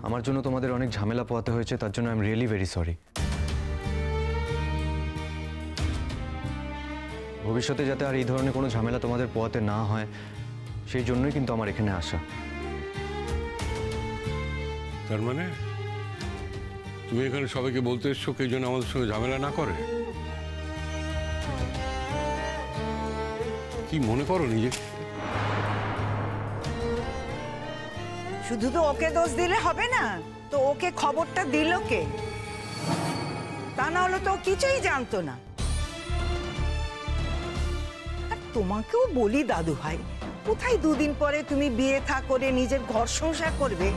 আমার জন্য তোমাদের অনেক ঝামেলা পোহাতে হয়েছে, তার জন্য I am really very sorry. ভবিষ্যতে যাতে আর এই ধরনের কোনো ঝামেলা তোমাদের পোহাতে না হয় সেই জন্যই কিন্তু আমার এখানে আসা। তার মানে তুমি এখানে সবাইকে বলতে এসছো কেউ যেন আমাদের সঙ্গে ঝামেলা না করে? কি মনে করো নিজে? শুধু তো ওকে দোষ দিলে হবে না, তো ওকে খবরটা দিল কে? তা না হলে তো কিছুই জানতো না। আর তোমাকেও বলি দাদু ভাই, কোথায় দুদিন পরে তুমি বিয়ে থা করে নিজের ঘর সংসার করবে?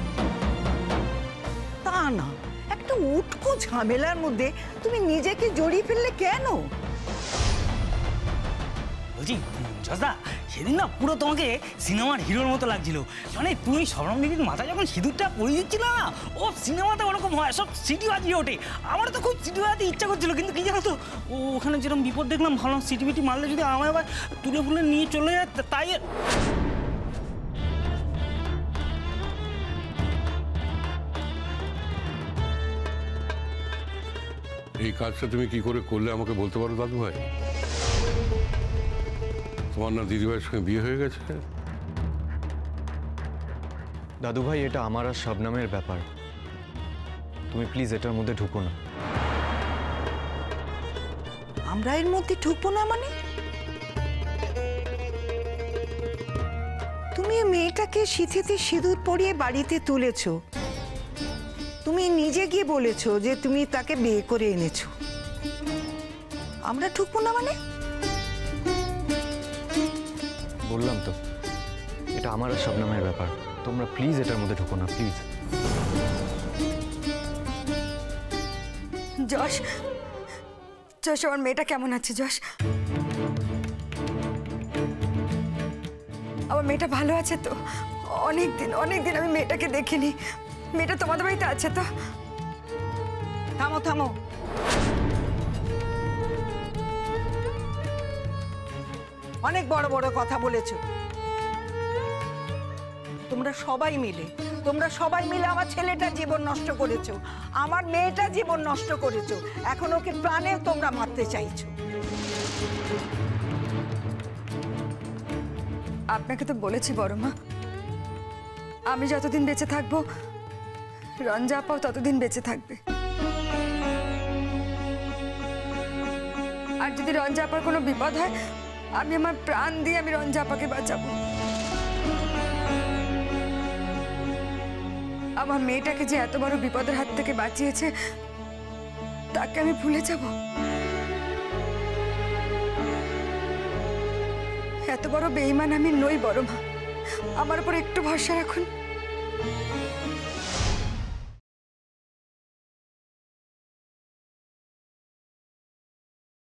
তা না, একটা উটকো ঝামেলার মধ্যে তুমি নিজেকে জড়িয়ে ফেললে কেন? বলছি জজদা, সেদিন না পুরো তোমাকে সিনেমার হিরোর মতো লাগছিল। মানে তুমি শবনম দিদির মাথায় যখন সিঁদুরটা পরিয়ে দিচ্ছিল না, ও সিনেমাতে ওরকম হয়, সব সিটি বাজিয়ে ওঠে। আমার তো খুব সিটি বাজাতে ইচ্ছা করছিল, কিন্তু কি জানো তো, ওখানে যেরকম বিপদ দেখলাম, ভাবলাম সিটি বিটি মারলে যদি আমায় আবার তুলে ফুলে নিয়ে চলে যায়, তাই এই কাজটা তুমি কি করে করলে আমাকে বলতে পারো দাদু ভাই? তোমার না দিদিভাইয়ের সঙ্গে বিয়ে হয়ে গেছে? দাদু ভাই, এটা আমার আর শবনমের ব্যাপার, তুমি প্লিজ এটার মধ্যে ঢুকো না। আমরা এর মধ্যে ঢুকবো না মানে? তুমি মেয়েটাকে সিঁথিতে সিঁদুর পরিয়ে বাড়িতে তুলেছো, তুমি নিজে গিয়ে বলেছো যে তুমি তাকে বিয়ে করে এনেছো, আমরা ঢুকবো না মানে? বললাম তো, এটা আমার আর শবনমের ব্যাপার, তোমরা প্লিজ এটার মধ্যে ঢুকো না, প্লিজ। যশ, যশ আমার মেয়েটা কেমন আছে? যশ, আমার মেয়েটা ভালো আছে তো? অনেকদিন আমি মেয়েটাকে দেখিনি। মেয়েটা তোমাদের বাড়িতে আছে তো? থামো থামো, অনেক বড় বড় কথা বলেছো। তোমরা সবাই মিলে আমার ছেলেটার জীবন নষ্ট করেছো, আমার মেয়েটার জীবন নষ্ট করেছো। এখন ওকে প্রাণে তোমরা মারতে চাইছো। আপনাকে তো বলেছি বড় মা, আমি যতদিন বেঁচে থাকবো রঞ্জা আপাও ততদিন বেঁচে থাকবে। আর যদি রঞ্জা আপার কোনো বিপদ হয়, আমি আমার প্রাণ দিয়ে আমি রঞ্জা আপাকে বাঁচাবো। আমার মেয়েটাকে যে এত বড় বিপদের হাত থেকে বাঁচিয়েছে, তাকে আমি ভুলে যাব? এত বড় বেঈমান আমি নই বড় মা, আমার উপর একটু ভরসা রাখুন।